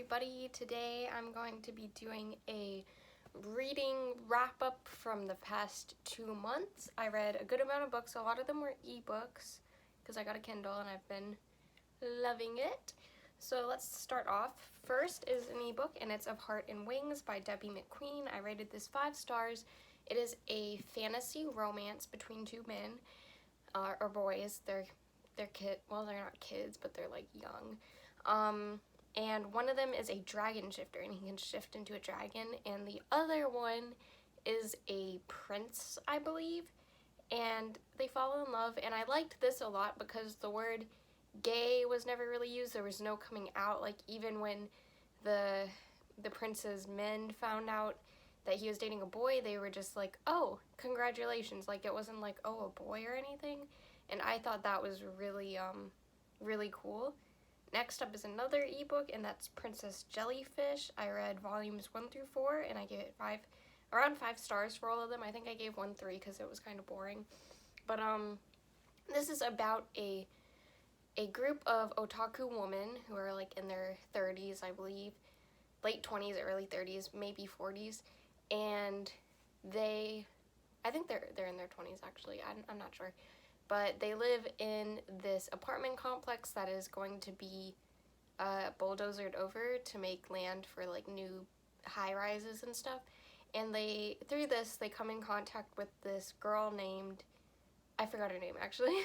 everybody. Today I'm going to be doing a reading wrap-up from the past 2 months. I read a good amount of books. A lot of them were ebooks because I got a Kindle and I've been loving it. So let's start off. First is an ebook and it's Of Heart and Wings by Debbie McQueen. I rated this 5 stars. It is a fantasy romance between two men or boys. They're well, they're not kids, but they're like young. And one of them is a dragon shifter and he can shift into a dragon, and the other one is a prince, I believe, and they fall in love. And I liked this a lot because the word gay was never really used. There was no coming out. Like, even when the prince's men found out that he was dating a boy, they were just like, oh, congratulations. Like, it wasn't like, oh, a boy or anything. And I thought that was really really cool. Next up is another ebook, and that's Princess Jellyfish. I read volumes 1 through 4, and I gave it around 5 stars for all of them. I think I gave 1 3 because it was kind of boring. But this is about a group of otaku women who are like in their 30s, I believe, late 20s, early 30s, maybe 40s, and I think they're in their 20s actually. I'm not sure. But they live in this apartment complex that is going to be bulldozered over to make land for like new high-rises and stuff. And through this, they come in contact with this girl named, I forgot her name actually,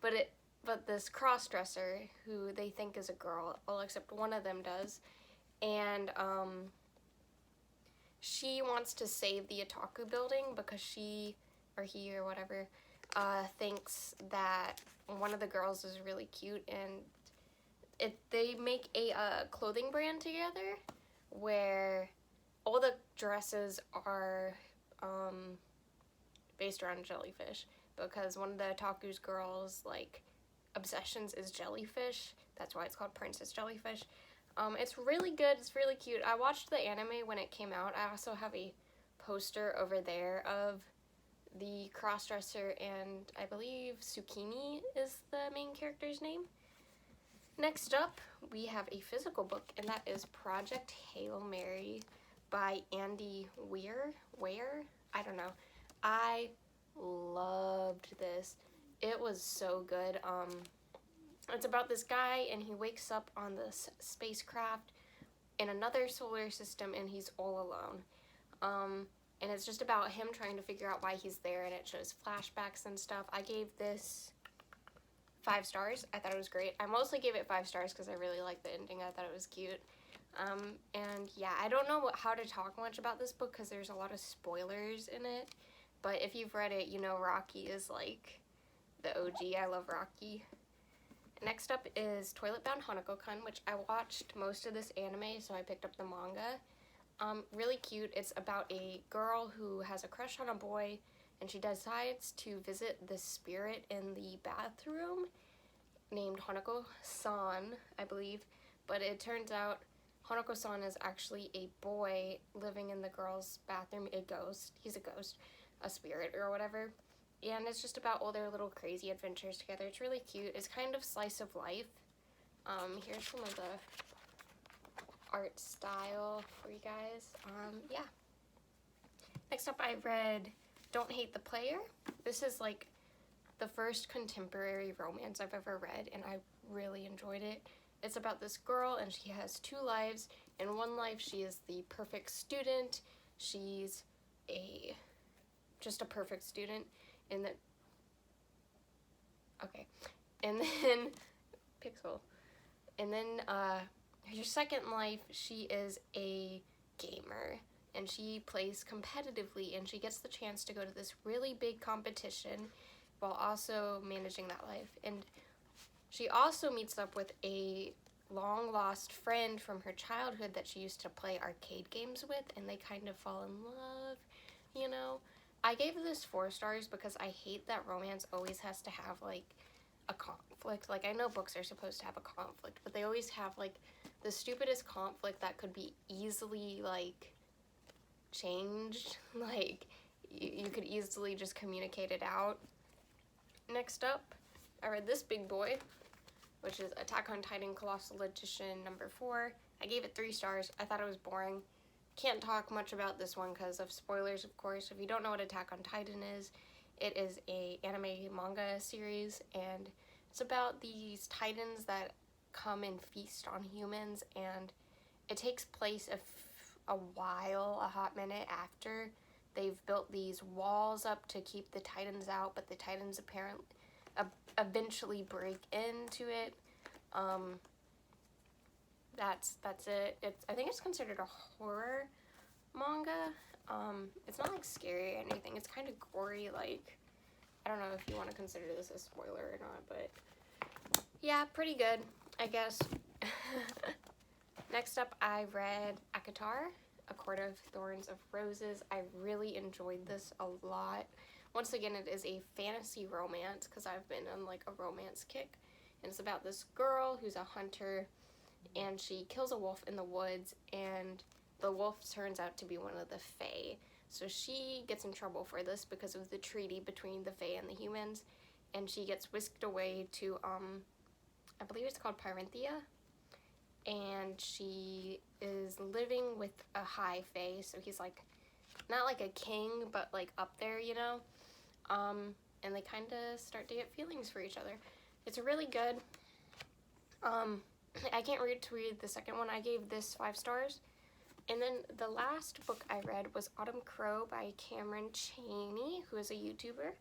but this cross-dresser who they think is a girl, well, except one of them does. And she wants to save the otaku building because he or whatever thinks that one of the girls is really cute, and they make a clothing brand together where all the dresses are based around jellyfish, because one of the otaku's girls' like obsessions is jellyfish. That's why it's called Princess Jellyfish. It's really good. It's really cute. I watched the anime when it came out. I also have a poster over there of the crossdresser, and I believe Tsukimi is the main character's name. Next up, we have a physical book, and that is Project Hail Mary by Andy Weir. I don't know. I loved this. It was so good. It's about this guy, and he wakes up on this spacecraft in another solar system, and he's all alone. And it's just about him trying to figure out why he's there, and it shows flashbacks and stuff. I gave this 5 stars. I thought it was great. I mostly gave it 5 stars because I really liked the ending. I thought it was cute. And yeah, I don't know how to talk much about this book because there's a lot of spoilers in it. But if you've read it, you know Rocky is like the OG. I love Rocky. Next up is Toilet Bound Hanako-kun, which I watched most of this anime, so I picked up the manga. Really cute. It's about a girl who has a crush on a boy, and she decides to visit the spirit in the bathroom named Hanako-san, I believe. But it turns out Hanako-san is actually a boy living in the girl's bathroom, a ghost. He's a ghost, a spirit or whatever. And it's just about all their little crazy adventures together. It's really cute. It's kind of slice of life. Here's some of the art style for you guys. Yeah. Next up, I read Don't Hate the Player. This is like the first contemporary romance I've ever read, and I really enjoyed it. It's about this girl, and she has 2 lives. In one life, she is the perfect student. She's just a perfect student. And then Pixel. And then her second life, she is a gamer, and she plays competitively, and she gets the chance to go to this really big competition while also managing that life. And she also meets up with a long lost friend from her childhood that she used to play arcade games with, and they kind of fall in love, you know. I gave this 4 stars because I hate that romance always has to have like a conflict. Like, I know books are supposed to have a conflict, but they always have like the stupidest conflict that could be easily like changed. Like, you could easily just communicate it out. Next up, I read this big boy, which is Attack on Titan Colossal Edition number 4. I gave it 3 stars. I thought it was boring. Can't talk much about this one because of spoilers, of course. If you don't know what Attack on Titan is, it is a anime manga series, and it's about these titans that come and feast on humans, and it takes place a hot minute after they've built these walls up to keep the titans out, but the titans apparently eventually break into it. That's it. I think it's considered a horror manga. It's not like scary or anything. It's kind of gory. Like, I don't know if you want to consider this a spoiler or not, but yeah, pretty good, I guess. Next up, I read ACOTAR, A Court of Thorns of Roses. I really enjoyed this a lot. Once again, it is a fantasy romance because I've been on like a romance kick. And it's about this girl who's a hunter, and she kills a wolf in the woods, and the wolf turns out to be one of the Fae. So she gets in trouble for this because of the treaty between the Fae and the humans, and she gets whisked away to, I believe it's called Pyrinthia, and she is living with a high Fae, so he's like, not like a king, but like up there, you know? And they kind of start to get feelings for each other. It's really good. I can't wait to read the second one. I gave this 5 stars. And then the last book I read was Autumn Crow by Cameron Chaney, who is a YouTuber.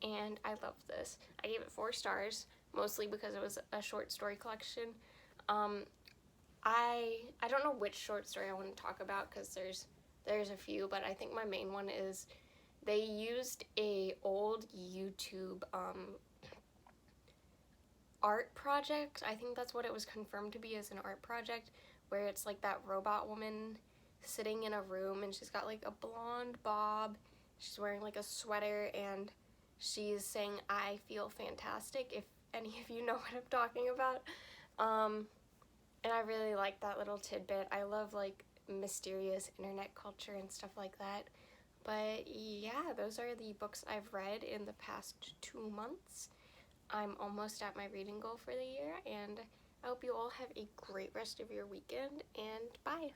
And I loved this. I gave it 4 stars, mostly because it was a short story collection. I don't know which short story I want to talk about because there's a few, but I think my main one is they used a old YouTube art project. I think that's what it was confirmed to be, as an art project, where it's like that robot woman sitting in a room, and she's got like a blonde bob, she's wearing like a sweater, and she's saying "I feel fantastic," if any of you know what I'm talking about. And I really like that little tidbit. I love like mysterious internet culture and stuff like that. But yeah, those are the books I've read in the past 2 months. I'm almost at my reading goal for the year, and I hope you all have a great rest of your weekend, and bye!